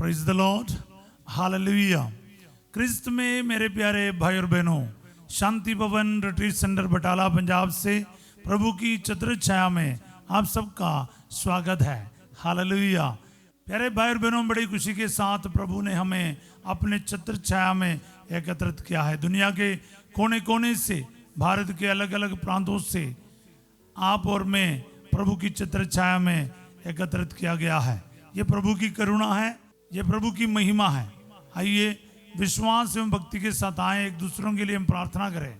Praise the Lord, hallelujah. क्रिस्त में मेरे प्यारे भाई और बहनों, शांति भवन रिट्रीट सेंटर बटाला पंजाब से प्रभु की छत्र छाया में आप सबका स्वागत है। हालेलुया। प्यारे भाई और बहनों, बड़ी खुशी के साथ प्रभु ने हमें अपने छत्र छाया में एकत्रित किया है। दुनिया के कोने कोने से, भारत के अलग अलग प्रांतों से आप और मैं प्रभु की छत्र छाया में एकत्रित किया गया है। ये प्रभु की करुणा है, ये प्रभु की महिमा है। आइए विश्वास एवं भक्ति के साथ आए, एक दूसरों के लिए हम प्रार्थना करें,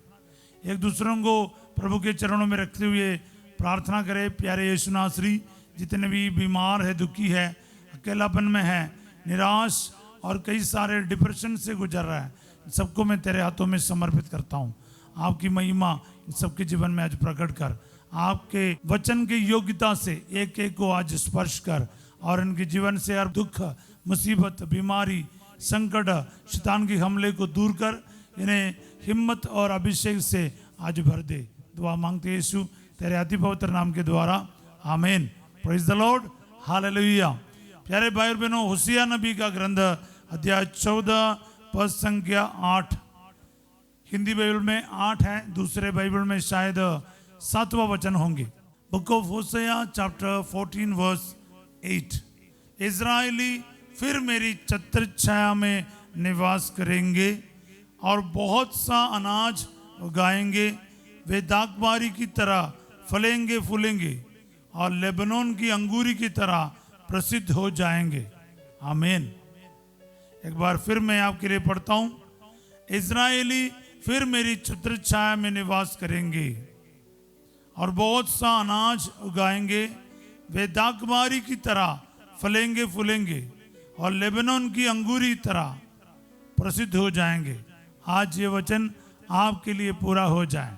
एक दूसरों को प्रभु के चरणों में रखते हुए प्रार्थना करें। प्यारे यीशु नासरी, जितने भी बीमार है, दुखी है, अकेलापन में है, निराश और कई सारे डिप्रेशन से गुजर रहा है, सबको मैं तेरे हाथों में समर्पित करता हूँ। आपकी महिमा इन सबके जीवन में आज प्रकट कर, आपके वचन की योग्यता से एक एक को आज स्पर्श कर और इनके जीवन से हर दुख, मुसीबत, बीमारी, संकट, शैतान के हमले को दूर कर इन्हें हिम्मत और अभिषेक से आज भर दे। दुआ मांगते यीशु तेरे अति पवित्र नाम के द्वारा, आमीन। Praise the Lord, hallelujah. प्यारे भाई और बहनों, होसिया नबी का ग्रंथ अध्याय 14 पद संख्या 8, हिंदी बाइबल में 8 है, दूसरे बाइबल में शायद 7वां वचन होंगे। Book of Hosea chapter 14 verse 8। इजराइली फिर मेरी छत्र छाया में निवास करेंगे और बहुत सा अनाज उगाएंगे। वे दाखबारी की तरह फलेंगे फूलेंगे और लेबनोन की अंगूरी की तरह प्रसिद्ध हो जाएंगे। आमीन। एक बार फिर मैं आपके लिए पढ़ता हूँ। इजराइली फिर मेरी छत्र छाया में निवास करेंगे और बहुत सा अनाज उगाएंगे। वे दाखबारी की तरह फलेंगे फूलेंगे और लेबनोन की अंगूरी तरह प्रसिद्ध हो जाएंगे। आज ये वचन आपके लिए पूरा हो जाए,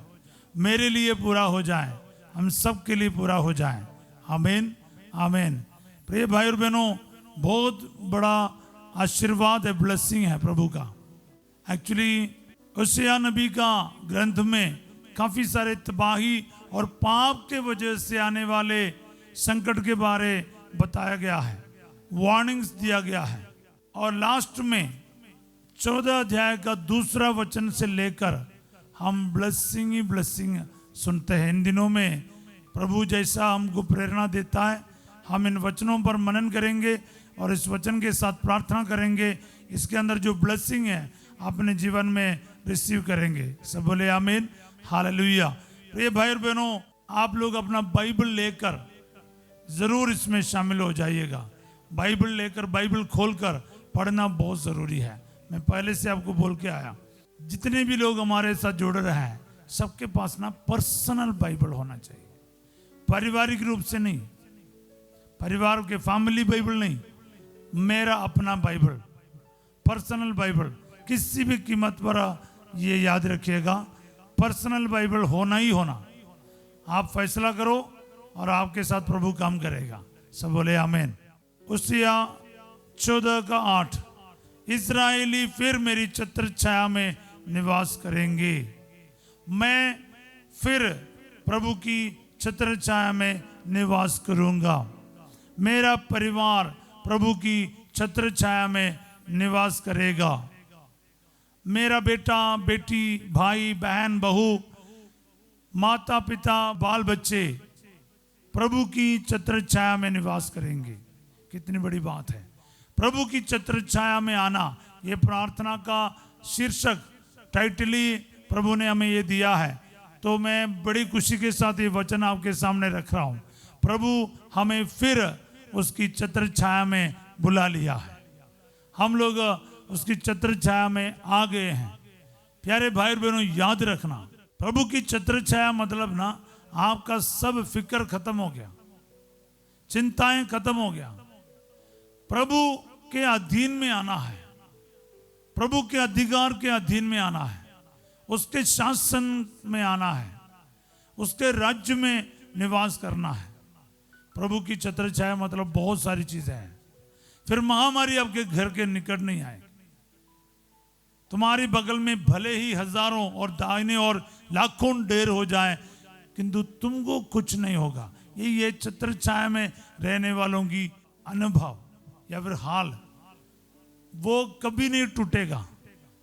मेरे लिए पूरा हो जाए, हम सब के लिए पूरा हो जाए। आमीन, आमीन। प्रिय भाई और बहनों, बहुत बड़ा आशीर्वाद है, ब्लेसिंग है प्रभु का। एक्चुअली होसिया नबी का ग्रंथ में काफ़ी सारे तबाही और पाप के वजह से आने वाले संकट के बारे बताया गया है, वार्निंग्स दिया गया है। और लास्ट में 14 अध्याय का दूसरा वचन से लेकर हम ब्लेसिंग ही ब्लेसिंग सुनते हैं। इन दिनों में प्रभु जैसा हमको प्रेरणा देता है, हम इन वचनों पर मनन करेंगे और इस वचन के साथ प्रार्थना करेंगे। इसके अंदर जो ब्लेसिंग है अपने जीवन में रिसीव करेंगे। सब बोले आमीन, हालेलुया। प्रिय भाई और बहनों, आप लोग अपना बाइबल लेकर जरूर इसमें शामिल हो जाइएगा। बाइबल लेकर, बाइबल खोलकर पढ़ना बहुत ज़रूरी है। मैं पहले से आपको बोल के आया, जितने भी लोग हमारे साथ जुड़ रहे हैं सबके पास ना पर्सनल बाइबल होना चाहिए। पारिवारिक रूप से नहीं, परिवार के फैमिली बाइबल नहीं, मेरा अपना बाइबल, पर्सनल बाइबल। किसी भी कीमत पर ये याद रखिएगा, पर्सनल बाइबल होना ही होना। आप फैसला करो और आपके साथ प्रभु काम करेगा। सब बोले आमीन। होसिया 14 का 8। इजराइली फिर मेरी छत्र छाया में निवास करेंगे। मैं फिर प्रभु की छत्र छाया में निवास करूंगा। मेरा परिवार प्रभु की छत्र छाया में निवास करेगा। मेरा बेटा बेटी, भाई बहन, बहू, माता पिता, बाल बच्चे प्रभु की छत्र छाया में निवास करेंगे। कितनी बड़ी बात है, प्रभु की छत्र छाया में आना। ये प्रार्थना का शीर्षक, टाइटल ही प्रभु ने हमें ये दिया है। तो मैं बड़ी खुशी के साथ ये वचन आपके सामने रख रहा हूँ। प्रभु हमें फिर उसकी छत्र छाया में बुला लिया है, हम लोग उसकी छत्र छाया में आ गए हैं। प्यारे भाई बहनों, याद रखना, प्रभु की छत्र छाया मतलब ना आपका सब फिक्र खत्म हो गया, चिंताएं खत्म हो गया। प्रभु के अधीन में आना है, प्रभु के अधिकार के अधीन में आना है, उसके शासन में आना है, उसके राज्य में निवास करना है। प्रभु की छत्र छाया मतलब बहुत सारी चीजें हैं। फिर महामारी आपके घर के निकट नहीं आएगी। तुम्हारे बगल में भले ही हजारों और दाहिने और लाखों ढेर हो जाए, किंतु तुमको कुछ नहीं होगा। ये छत्र छाया में रहने वालों की अनुभव या फिर हाल वो कभी नहीं टूटेगा।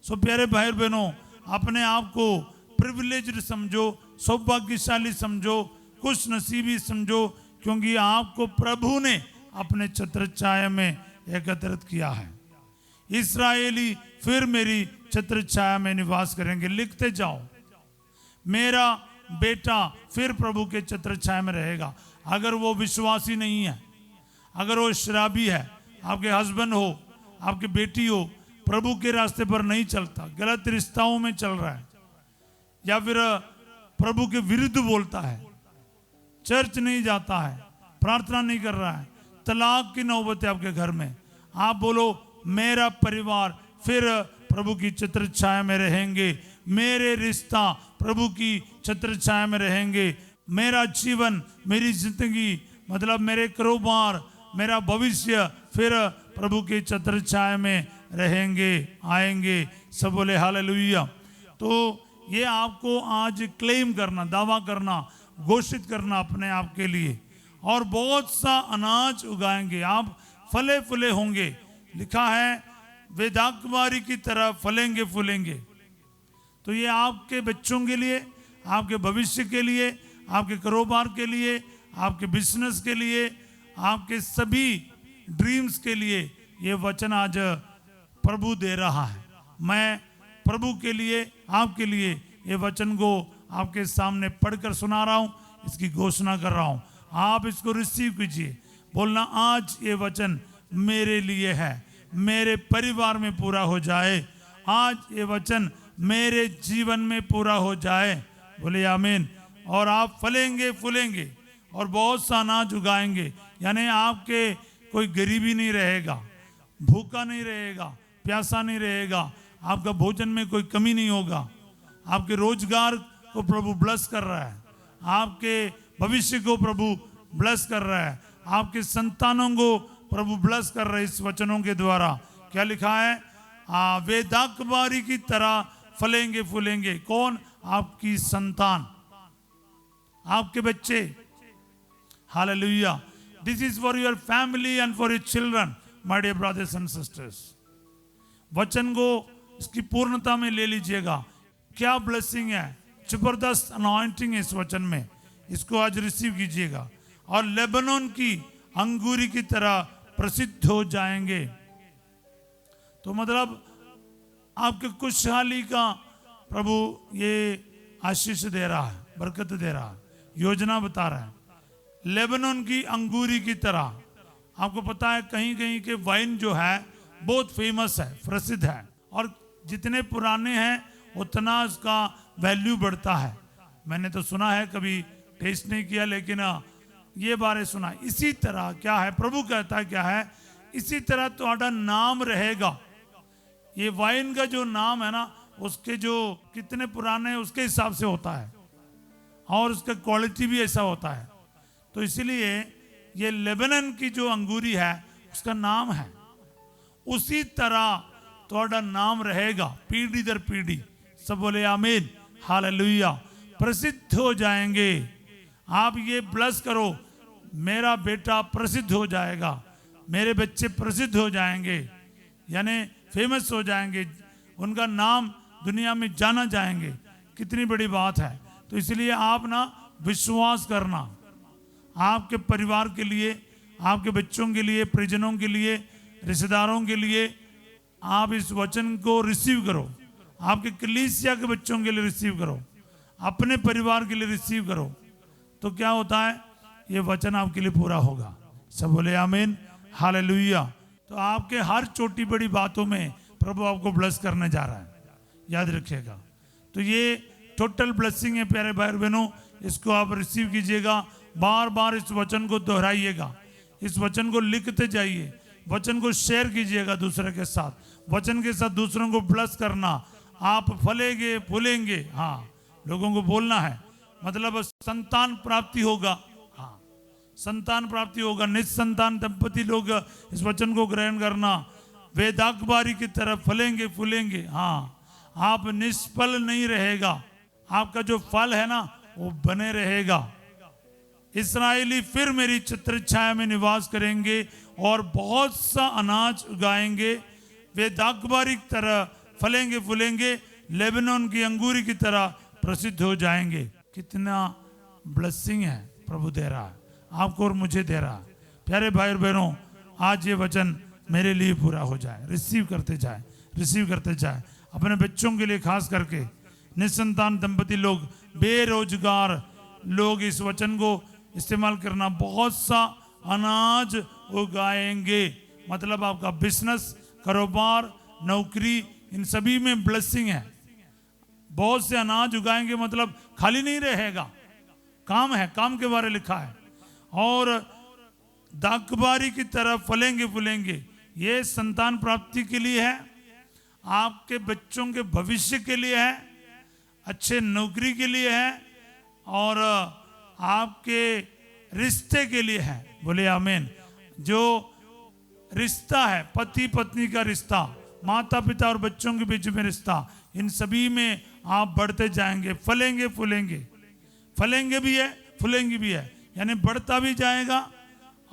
सो प्यारे भाई और बहनों, अपने आप को प्रिविलेज्ड समझो, सौभाग्यशाली समझो, खुश नसीबी समझो, क्योंकि आपको प्रभु ने अपने छत्र छाया में एकत्रित किया है। इस्राएली फिर मेरी छत्र छाया में निवास करेंगे। लिखते जाओ, मेरा बेटा फिर प्रभु के छत्र छाया में रहेगा। अगर वो विश्वासी नहीं है, अगर वो शराबी है, आपके हस्बैंड हो, आपकी बेटी हो, प्रभु के रास्ते पर नहीं चलता, गलत रिश्ताओं में चल रहा है, या फिर प्रभु के विरुद्ध बोलता है, चर्च नहीं जाता है, प्रार्थना नहीं कर रहा है, तलाक की नौबत है आपके घर में, आप बोलो मेरा परिवार फिर प्रभु की छत्र छाया में रहेंगे, मेरे रिश्ता प्रभु की छत्र छाया में रहेंगे, मेरा जीवन, मेरी जिंदगी, मतलब मेरे कारोबार, मेरा भविष्य फिर प्रभु के छत्र छाया में रहेंगे, आएंगे। सब बोले हालेलुया। तो ये आपको आज क्लेम करना, दावा करना, घोषित करना अपने आप के लिए, और बहुत सा अनाज उगाएंगे, आप फले फूले होंगे। लिखा है वे दाखबारी की तरह फलेंगे फूलेंगे। तो ये आपके बच्चों के लिए, आपके भविष्य के लिए, आपके कारोबार के लिए, आपके बिजनेस के लिए, आपके सभी ड्रीम्स के लिए ये वचन आज प्रभु दे रहा है। मैं प्रभु के लिए, आपके लिए ये वचन को आपके सामने पढ़कर सुना रहा हूँ, इसकी घोषणा कर रहा हूँ। आप इसको रिसीव कीजिए, बोलना आज ये वचन मेरे लिए है, मेरे परिवार में पूरा हो जाए, आज ये वचन मेरे जीवन में पूरा हो जाए। बोले आमीन। और आप फलेंगे फूलेंगे और बहुत सा अनाज उगाएंगे, यानी आपके कोई गरीबी नहीं रहेगा, भूखा नहीं रहेगा, प्यासा नहीं रहेगा, आपका भोजन में कोई कमी नहीं होगा, आपके रोजगार को प्रभु ब्लेस कर रहा है, आपके भविष्य को प्रभु ब्लेस कर रहा है, आपके संतानों को प्रभु ब्लेस कर रहे हैं इस वचनों के द्वारा। क्या लिखा है? वे दाखबारी की तरह फलेंगे फूलेंगे। कौन? आपकी संतान, आपके बच्चे। Hallelujah. This is for your family and for your children, my dear brothers and sisters. वचन को इसकी पूर्णता में ले लीजिएगा। क्या ब्लेसिंग है, जबरदस्त अनॉइंटिंग है इस वचन में, इसको आज रिसीव कीजिएगा। और लेबनोन की अंगूरी की तरह प्रसिद्ध हो जाएंगे। तो मतलब आपके खुशहाली का प्रभु ये आशीष दे रहा है, बरकत दे रहा है, योजना बता रहा है। लेबनोन की अंगूरी की तरह। आपको पता है कहीं कहीं के वाइन जो है बहुत फेमस है, प्रसिद्ध है, और जितने पुराने हैं उतना उसका वैल्यू बढ़ता है। मैंने तो सुना है, कभी टेस्ट नहीं किया, लेकिन ये बारे सुना। इसी तरह क्या है, प्रभु कहता है क्या है, इसी तरह तुम्हारा नाम रहेगा। ये वाइन का जो नाम है ना, उसके जो कितने पुराने हैं उसके हिसाब से होता है, और उसका क्वालिटी भी ऐसा होता है। तो इसलिए ये लेबनन की जो अंगूरी है उसका नाम है, उसी तरह तुम्हारा नाम रहेगा पीढ़ी दर पीढ़ी। सब बोले आमीन, हालेलुया। प्रसिद्ध हो जाएंगे। आप ये ब्लेस करो, मेरा बेटा प्रसिद्ध हो जाएगा, मेरे बच्चे प्रसिद्ध हो जाएंगे, यानी फेमस हो जाएंगे, उनका नाम दुनिया में जाना जाएंगे। कितनी बड़ी बात है। तो इसलिए आप ना विश्वास करना, आपके परिवार के लिए, आपके बच्चों के लिए, परिजनों के लिए, रिश्तेदारों के लिए आप इस वचन को रिसीव करो। आपके कलीसिया के बच्चों के लिए रिसीव करो, अपने परिवार के लिए रिसीव करो। तो क्या होता है, ये वचन आपके लिए पूरा होगा। सब बोले आमीन, हालेलुया। तो आपके हर छोटी बड़ी बातों में प्रभु आपको ब्लेस करने जा रहा है, याद रखिएगा। तो ये टोटल ब्लेसिंग है प्यारे भाई बहनों, इसको आप रिसीव कीजिएगा। बार बार इस वचन को दोहराइएगा, इस वचन को लिखते जाइए, वचन को शेयर कीजिएगा दूसरे के साथ, वचन के साथ दूसरों को ब्लेस करना। आप फलेंगे फूलेंगे। हाँ, लोगों को बोलना है, मतलब संतान प्राप्ति होगा। हाँ, संतान प्राप्ति होगा। निस्संतान दंपति लोग इस वचन को ग्रहण करना। वे दाखबारी की तरह फलेंगे फूलेंगे। हाँ, आप निष्फल नहीं रहेगा, आपका जो फल है ना वो बने रहेगा। इस्राएली फिर मेरी छत्र छाया में निवास करेंगे और बहुत सा अनाज उगाएंगे। वे दाखबारी की तरह फलेंगे फूलेंगे, लेबनोन की अंगूरी की तरह प्रसिद्ध हो जाएंगे। कितना ब्लेसिंग है प्रभु दे रहा है आपको और मुझे दे रहा है। प्यारे भाई और बहनों, आज ये वचन मेरे लिए पूरा हो जाए। रिसीव करते जाए अपने बच्चों के लिए, खास करके निसंतान दंपति लोग, बेरोजगार लोग इस वचन को इस्तेमाल करना। बहुत सा अनाज उगाएंगे, मतलब आपका बिजनेस, कारोबार, नौकरी, इन सभी में ब्लेसिंग है। बहुत से अनाज उगाएंगे मतलब खाली नहीं रहेगा, काम है, काम के बारे लिखा है। और दाखबारी की तरह फलेंगे फूलेंगे, ये संतान प्राप्ति के लिए है, आपके बच्चों के भविष्य के लिए है, अच्छे नौकरी के लिए है, और आपके रिश्ते के लिए है। बोले आमीन। जो रिश्ता है, पति पत्नी का रिश्ता, माता पिता और बच्चों के बीच में रिश्ता, इन सभी में आप बढ़ते जाएंगे, फलेंगे फूलेंगे। फलेंगे भी है, फूलेंगे भी है, यानी बढ़ता भी जाएगा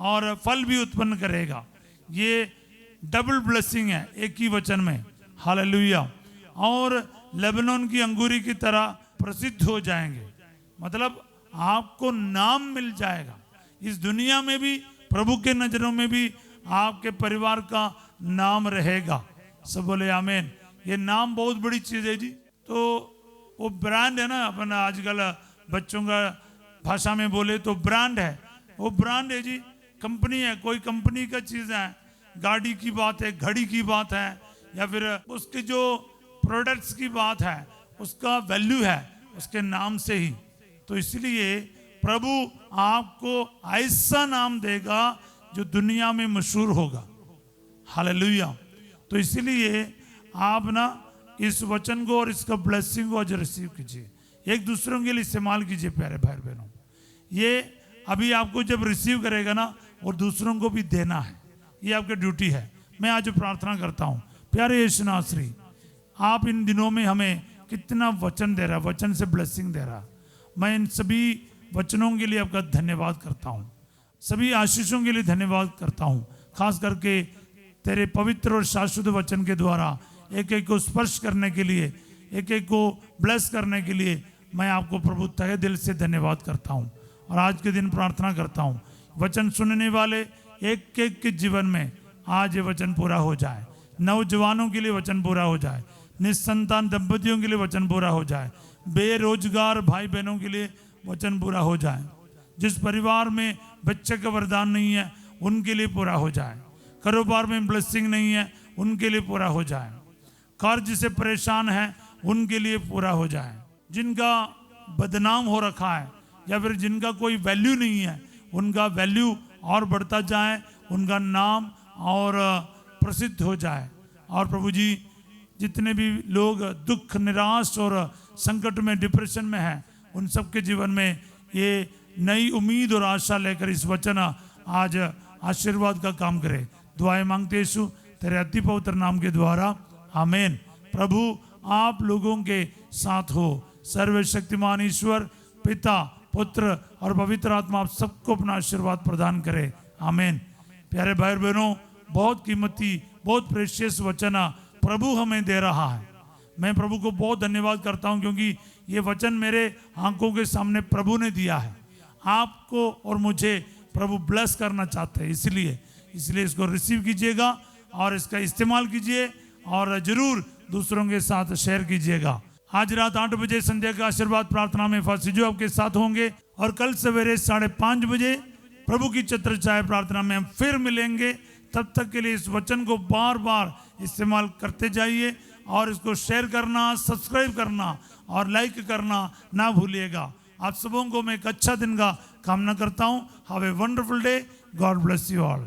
और फल भी उत्पन्न करेगा। ये डबल ब्लेसिंग है एक ही वचन में। हालेलुया। और लेबनोन की अंगूरी की तरह प्रसिद्ध हो जाएंगे, मतलब आपको नाम मिल जाएगा इस दुनिया में भी, प्रभु के नजरों में भी आपके परिवार का नाम रहेगा। सब बोले आमीन। ये नाम बहुत बड़ी चीज है जी। तो वो ब्रांड है ना, अपना आजकल बच्चों का भाषा में बोले तो ब्रांड है, वो ब्रांड है जी, कंपनी है, कोई कंपनी का चीज है, गाड़ी की बात है, घड़ी की बात है, या फिर उसके जो प्रोडक्ट्स की बात है, उसका वैल्यू है उसके नाम से ही। तो इसलिए प्रभु आपको ऐसा नाम देगा जो दुनिया में मशहूर होगा। हालेलुया। तो इसलिए आप ना इस वचन को और इसका ब्लेसिंग को आज रिसीव कीजिए, एक दूसरों के लिए इस्तेमाल कीजिए। प्यारे भाई बहनों, ये अभी आपको जब रिसीव करेगा ना, और दूसरों को भी देना है, ये आपकी ड्यूटी है। मैं आज प्रार्थना करता हूँ, प्यारे यीशु नासरी, आप इन दिनों में हमें कितना वचन दे रहा, वचन से ब्लेसिंग दे रहा। मैं इन सभी वचनों के लिए आपका धन्यवाद करता हूँ, सभी आशीषों के लिए धन्यवाद करता हूँ। खास करके तेरे पवित्र और शाश्वत वचन के द्वारा एक एक को स्पर्श करने के लिए, एक एक को ब्लेस करने के लिए मैं आपको प्रभु तहे दिल से धन्यवाद करता हूँ। और आज के दिन प्रार्थना करता हूँ, वचन सुनने वाले एक एक के जीवन में आज ये वचन पूरा हो जाए। नौजवानों के लिए वचन पूरा हो जाए, निसंतान दंपतियों के लिए वचन पूरा हो जाए, बेरोजगार भाई बहनों के लिए वचन पूरा हो जाए, जिस परिवार में बच्चे का वरदान नहीं है उनके लिए पूरा हो जाए, कारोबार में ब्लेसिंग नहीं है उनके लिए पूरा हो जाए, कर्ज से परेशान है उनके लिए पूरा हो जाए, जिनका बदनाम हो रखा है या फिर जिनका कोई वैल्यू नहीं है उनका वैल्यू और बढ़ता जाए, उनका नाम और प्रसिद्ध हो जाए। और प्रभु जी, जितने भी लोग दुख, निराश और संकट में, डिप्रेशन में हैं, उन सबके जीवन में ये नई उम्मीद और आशा लेकर इस वचन आज आशीर्वाद का काम करे। दुआएं मांगते यीशु तेरे अति पवित्र नाम के द्वारा, आमीन। प्रभु आप लोगों के साथ हो। सर्वशक्तिमान ईश्वर पिता, पुत्र और पवित्र आत्मा आप सबको अपना आशीर्वाद प्रदान करे, आमीन। प्यारे भाई बहनों, बहुत कीमती, बहुत प्रेशियस वचन प्रभु हमें दे रहा है। मैं प्रभु को बहुत धन्यवाद करता हूं, क्योंकि ये वचन मेरे आंखों के सामने प्रभु ने दिया है। आपको और मुझे प्रभु ब्लेस करना चाहते हैं, इसलिए इसको रिसीव कीजिएगा और इसका इस्तेमाल कीजिए और जरूर दूसरों के साथ शेयर कीजिएगा। आज रात 8 बजे संध्या का आशीर्वाद प्रार्थना में फासिजो आपके साथ होंगे, और कल सवेरे 5:30 बजे प्रभु की छत्र छाया प्रार्थना में हम फिर मिलेंगे। तब तक के लिए इस वचन को बार बार इस्तेमाल करते जाइए और इसको शेयर करना, सब्सक्राइब करना और लाइक करना ना भूलिएगा। आप सबों को मैं एक अच्छा दिन का कामना करता हूँ। Have a wonderful day. God bless you all.